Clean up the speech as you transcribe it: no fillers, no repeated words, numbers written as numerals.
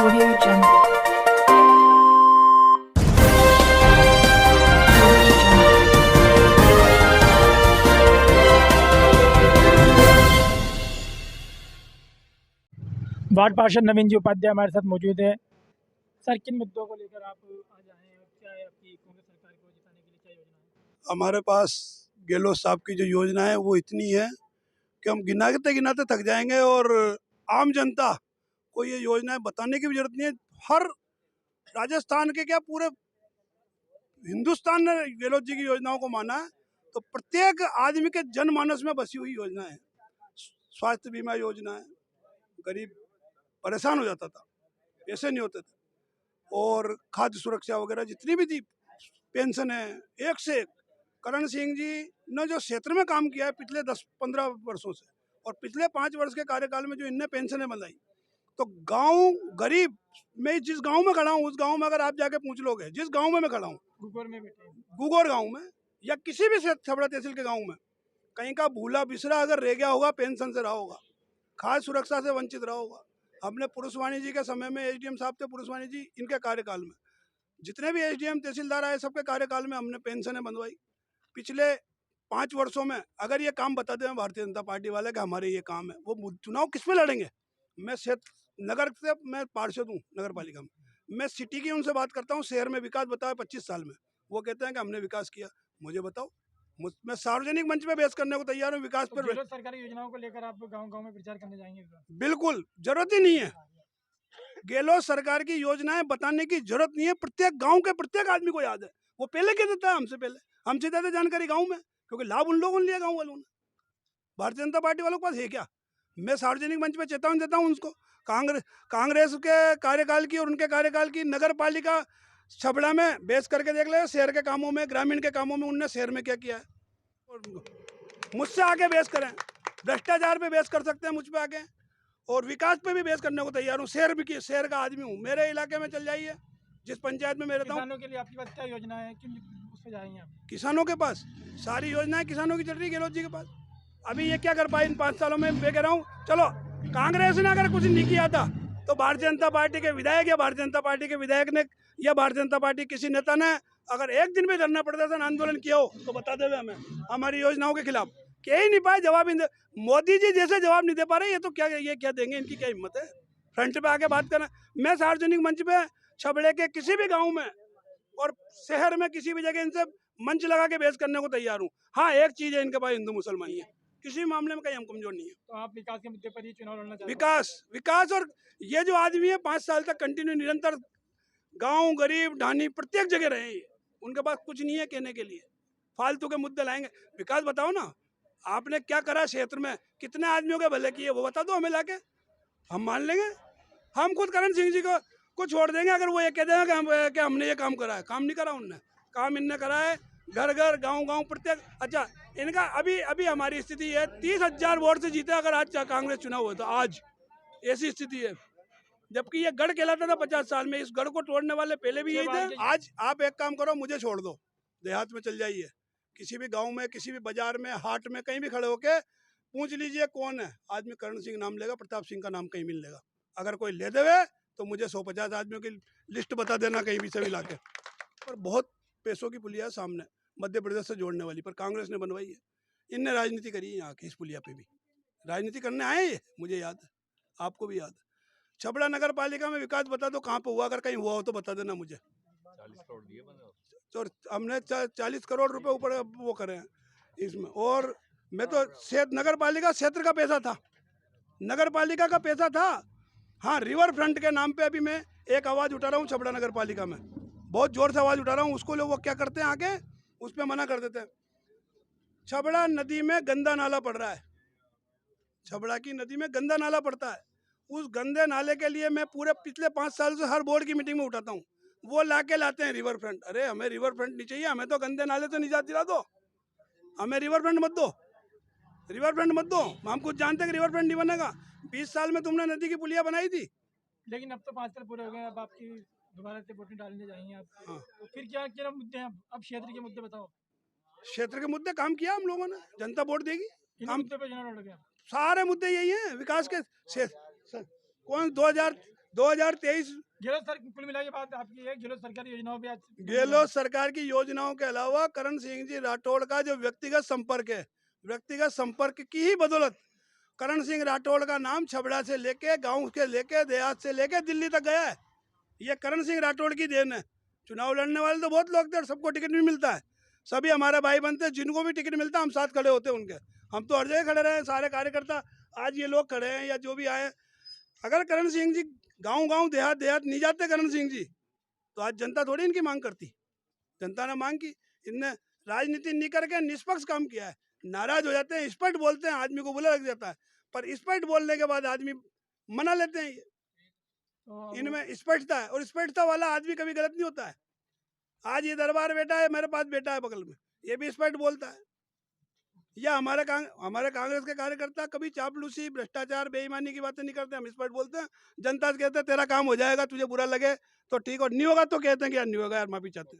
Audio Jungle. Ward पार्षद नवीन जी उपाध्याय हमारे साथ मौजूद है। सर, किन मुद्दों को लेकर आप आज आए हैं और क्या है आपकी कांग्रेस सरकार को जिताने के लिए क्या योजना है? हमारे पास गहलोत साहब की जो योजना है वो इतनी है कि हम गिनाते गिनाते थक जाएंगे और आम जनता को ये योजनाएं बताने की भी जरूरत नहीं है। हर राजस्थान के क्या पूरे हिंदुस्तान ने गहलोत जी की योजनाओं को माना है। तो प्रत्येक आदमी के जनमानस में बसी हुई योजना है। स्वास्थ्य बीमा योजना है, गरीब परेशान हो जाता था, पैसे नहीं होते थे, और खाद्य सुरक्षा वगैरह जितनी भी थी, पेंशन है, एक से एक। करण सिंह जी ने जो क्षेत्र में काम किया है पिछले 10-15 वर्षों से, और पिछले 5 वर्ष के कार्यकाल में जो इनने पेंशनें बनाई, तो गांव गरीब, मैं जिस गांव में खड़ा हूँ उस गांव में अगर आप जाके पूछ लोगे, जिस गांव में मैं खड़ा हूँ, गुगोर में बैठे हैं। गुगोर गांव में या किसी भी छबड़ा तहसील के गांव में, कहीं का भूला बिसरा अगर रह गया होगा, पेंशन से रहा होगा, खाद्य सुरक्षा से वंचित रहा होगा। हमने पुरुषवाणी जी के समय में, एसडीएम साहब थे पुरुषवाणी जी, इनके कार्यकाल में जितने भी एसडीएम तहसीलदार आए सबके कार्यकाल में हमने पेंशनें बनवाई। पिछले 5 वर्षों में अगर ये काम बता दें भारतीय जनता पार्टी वाले कि हमारे ये काम है, वो चुनाव किस में लड़ेंगे? मैं नगर से, मैं पार्षद हूँ नगर पालिका में, मैं सिटी की उनसे बात करता हूँ, शहर में विकास बताया 25 साल में, वो कहते हैं कि हमने विकास किया। मुझे बताओ, मैं सार्वजनिक मंच पे बहस करने को तैयार हूँ विकास तो पर। गहलोत सरकारी योजनाओं को लेकर आप गांव-गांव में प्रचार करने जाएंगे इस बार? बिल्कुल जरूरत ही नहीं है। गहलोत सरकार की योजनाएं बताने की जरूरत नहीं है, प्रत्येक गांव के प्रत्येक आदमी को याद है। वो पहले कह देता है हमसे पहले, हमसे ज्यादा जानकारी गांव में, क्योंकि लाभ उन लोगों ने लिया गांव वालों ने। भारतीय जनता पार्टी वालों के पास है क्या? मैं सार्वजनिक मंच पे चेतावनी देता हूँ उनको। कांग्रेस के कार्यकाल की और उनके कार्यकाल की नगर पालिका छबड़ा में बेस करके देख ले, शहर के कामों में, ग्रामीण के कामों में उनने शहर में क्या किया है। और मुझसे आगे बेस करें, भ्रष्टाचार पे बेस कर सकते हैं मुझ पे आगे, और विकास पे भी बेस करने को तैयार हूँ। शहर का आदमी हूँ, मेरे इलाके में चल जाइए, जिस पंचायत में मैं रहता हूँ। किसानों के लिए आपके पास क्या योजना है, किन उस पर जाएंगे आप? किसानों के पास सारी योजनाएं किसानों की चल रही है गहलोत जी के पास। अभी ये क्या कर पाए इन 5 सालों में? मैं कह रहा हूँ चलो, कांग्रेस ने अगर कुछ नहीं किया था तो भारतीय जनता पार्टी के विधायक या भारतीय जनता पार्टी के विधायक ने या भारतीय जनता पार्टी किसी नेता ने अगर एक दिन भी धरना प्रदर्शन आंदोलन किया हो तो बता देवे हमें, हमारी योजनाओं के खिलाफ। कह ही नहीं पाए, जवाब ही नहीं दे। मोदी जी जैसे जवाब नहीं दे पा रहे, ये तो क्या, ये क्या देंगे? इनकी क्या हिम्मत है फ्रंट पे आके बात करना? मैं सार्वजनिक मंच पे छबड़े के किसी भी गाँव में और शहर में किसी भी जगह इनसे मंच लगा के बहस करने को तैयार हूँ। हाँ, एक चीज है, इनके पास हिंदू मुसलमान है, किसी मामले में कहीं हम कमजोर नहीं है। तो आप विकास के मुद्दे पर ही चुनाव लड़ना चाहते हैं? विकास और ये जो आदमी है 5 साल तक कंटिन्यू निरंतर गांव गरीब ढानी प्रत्येक जगह रहे हैं, उनके पास कुछ नहीं है कहने के लिए, फालतू के मुद्दे लाएंगे। विकास बताओ ना, आपने क्या करा क्षेत्र में, कितने आदमियों के भले किए वो बता दो हमें लाके, हम मान लेंगे। हम खुद करण सिंह जी को छोड़ देंगे अगर वो ये कह देंगे कि हमने ये काम करा है। काम नहीं करा उनने, काम इनने करा है घर घर गांव गांव प्रत्येक। अच्छा, इनका अभी हमारी स्थिति है 30,000 वोट से जीते अगर आज कांग्रेस चुनाव हुआ तो, आज ऐसी स्थिति है। जबकि ये गढ़ कहलाता था 50 साल में, इस गढ़ को तोड़ने वाले पहले भी यही थे। आज आप एक काम करो, मुझे छोड़ दो, देहात में चल जाइए, किसी भी गांव में, किसी भी बाजार में, हाट में, कहीं भी खड़े होके पूछ लीजिए कौन है आदमी, करण सिंह नाम लेगा, प्रताप सिंह का नाम कहीं मिल लेगा। अगर कोई ले देवे तो मुझे 150 आदमियों की लिस्ट बता देना कहीं भी से भी लाके। और बहुत पैसों की पुलिया है सामने मध्य प्रदेश से जोड़ने वाली, पर कांग्रेस ने बनवाई है। इनने राजनीति करी है यहाँ की, इस पुलिया पे भी राजनीति करने आए ये, मुझे याद है, आपको भी याद है। छबड़ा नगर पालिका में विकास बता दो कहाँ पे हुआ, अगर कहीं हुआ हो तो बता देना मुझे। 40 करोड़ दिए मैंने। तो हमने 40 करोड़ रुपए ऊपर वो करे हैं इसमें। और मैं तो नगर पालिका क्षेत्र का पैसा था, नगर पालिका का पैसा था। हाँ, रिवर फ्रंट के नाम पे अभी मैं एक आवाज़ उठा रहा हूँ छबड़ा नगर पालिका में, बहुत जोर से आवाज़ उठा रहा हूँ। उसको लोग वो क्या करते हैं आगे, उस पर मना कर देते हैं। छबड़ा नदी में गंदा नाला पड़ रहा है, छबड़ा की नदी में गंदा नाला पड़ता है। उस गंदे नाले के लिए मैं पूरे पिछले 5 साल से हर बोर्ड की मीटिंग में उठाता हूँ। वो लाके लाते हैं रिवर फ्रंट। अरे हमें रिवर फ्रंट नहीं चाहिए, हमें तो गंदे नाले से निजात दिला दो, हमें रिवर फ्रंट मत दो, रिवर फ्रंट मत दो। हम कुछ जानते हैं कि रिवर फ्रंट नहीं बनेगा। 20 साल में तुमने नदी की पुलिया बनाई थी, लेकिन अब तो 5 साल पूरे हो गए, अब आपकी दोबारा से वोटें डालने जाएंगे आप। हाँ। तो फिर क्या क्या मुद्दे हैं अब क्षेत्र के मुद्दे बताओ। क्षेत्र के मुद्दे काम किया हम लोगों ने, जनता वोट देगी। किन काम मुद्दे पर चुनाव लड़ोगे आप? सारे मुद्दे यही हैं विकास के। कौन 2000 2023 गहलोत सर कुल मिला के बात आपकी है, गहलोत सरकारी योजनाओं पे आज गहलोत सरकार की योजनाओं के अलावा करण सिंह जी राठौड़ का जो व्यक्तिगत संपर्क है, व्यक्तिगत संपर्क की ही बदौलत करण सिंह राठौड़ का नाम छबड़ा से लेके गांव के लेके देहात से लेके दिल्ली तक गया है। ये करण सिंह राठौड़ की देन है। चुनाव लड़ने वाले तो बहुत लोग थे और सबको टिकट भी मिलता है, सभी हमारे भाई बनते हैं, जिनको भी टिकट मिलता है हम साथ खड़े होते हैं उनके। हम तो हर जगह खड़े रहे हैं, सारे कार्यकर्ता आज ये लोग खड़े हैं या जो भी आए। अगर करण सिंह जी गांव गांव देहात देहात नहीं जाते करण सिंह जी, तो आज जनता थोड़ी इनकी मांग करती। जनता ने मांग की, इनने राजनीति नहीं करके निष्पक्ष काम किया है। नाराज हो जाते हैं, स्पष्ट बोलते हैं, आदमी को बुरा लग जाता है, पर स्पष्ट बोलने के बाद आदमी मना लेते हैं। तो इनमें स्पष्टता है और स्पष्टता वाला आदमी कभी गलत नहीं होता है। आज ये दरबार बैठा है, मेरे पास बैठा है बगल में, ये भी स्पष्ट बोलता है। या हमारे कांग्रेस के कार्यकर्ता कभी चापलूसी भ्रष्टाचार बेईमानी की बातें नहीं करते, हम स्पष्ट बोलते हैं। जनता से कहते हैं तेरा काम हो जाएगा, तुझे बुरा लगे तो ठीक, और नहीं होगा तो कहते हैं कि यार नहीं होगा यार, माफी चाहते हैं।